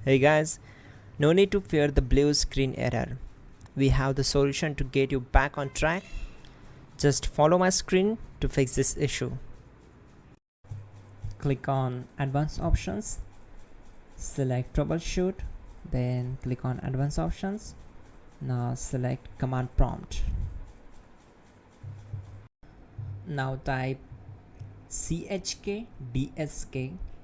Hey guys, no need to fear the blue screen error. We have the solution to get you back on track. Just follow my screen to fix this issue. Click on Advanced Options, select Troubleshoot, then click on Advanced Options. Now select Command Prompt. Now type chkdsk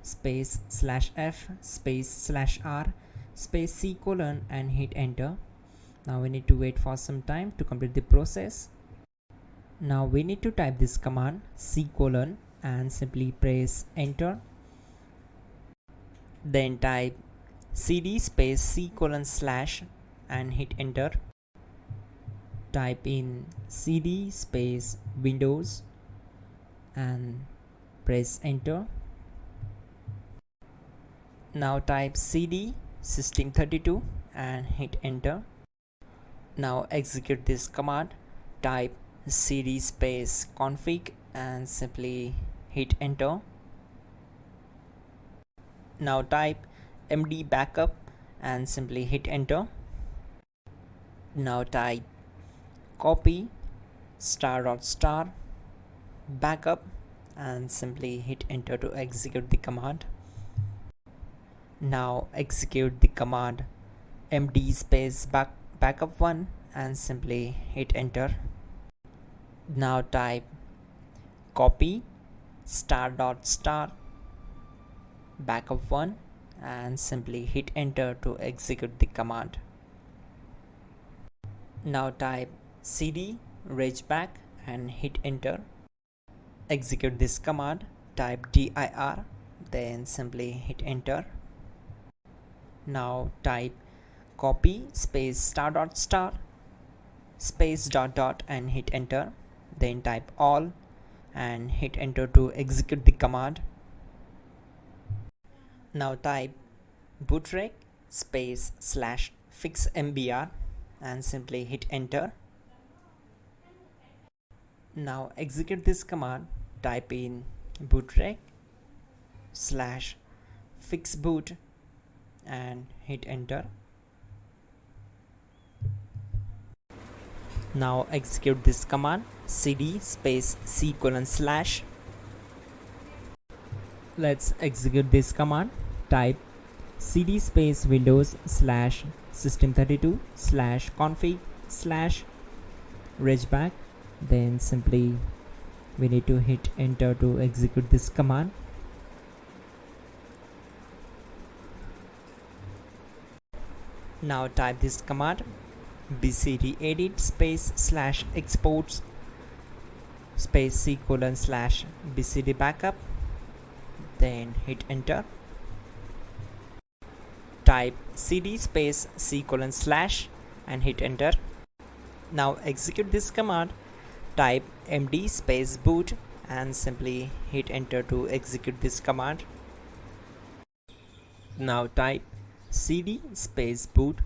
space /f space /r space c colon and hit enter. Now we need to wait for some time to complete the process. Now we need to type this command c colon and simply press enter. Then type cd space c colon / and hit enter. Type in cd space windows and press enter. Now type cd system32 and hit enter. Now execute this command. Type cd space config and simply hit enter. Now type md backup and simply hit enter. Now type copy ** backup and simply hit enter to execute the command. Now execute the command md space backup1 and simply hit enter. Now type copy ** backup1 and simply hit enter to execute the command. Now type cd regback and hit enter. Execute this command. Type dir, then simply hit enter. Now type copy space ** space .. and hit enter. Then type all and hit enter to execute the command. Now type bootrec space /fixmbr and simply hit enter. Now execute this command. Type in bootrec /fixboot and hit enter. Now execute this command cd space c colon /. Let's execute this command. Type cd space windows /system32 /config /regback. Then simply we need to hit enter to execute this command. Now type this command bcdedit space /exports space c colon /bcd backup. Then hit enter. Type cd space c colon / and hit enter. Now execute this command. Type md space boot and simply hit enter to execute this command. Now type cd space boot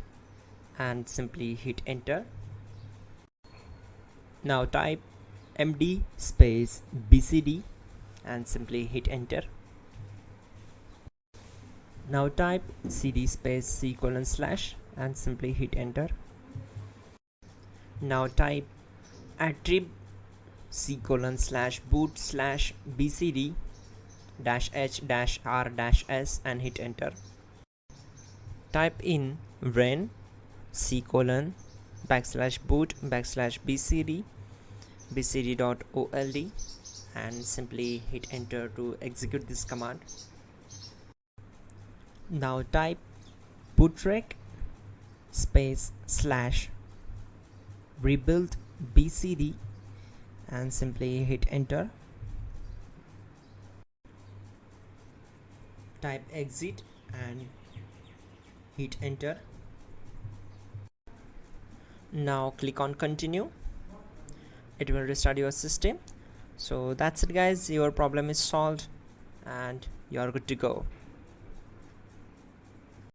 and simply hit enter. Now type md space bcd and simply hit enter. Now type cd space c colon / and simply hit enter. Now type attrib c colon /boot /bcd -h -r -s and hit enter. Type in ren c colon /boot /bcd bcd.old and simply hit enter to execute this command. Now type bootrec space /rebuildbcd and simply hit enter. Type exit and hit enter. Now click on continue. It will restart your system. So that's it guys, your problem is solved and you are good to go.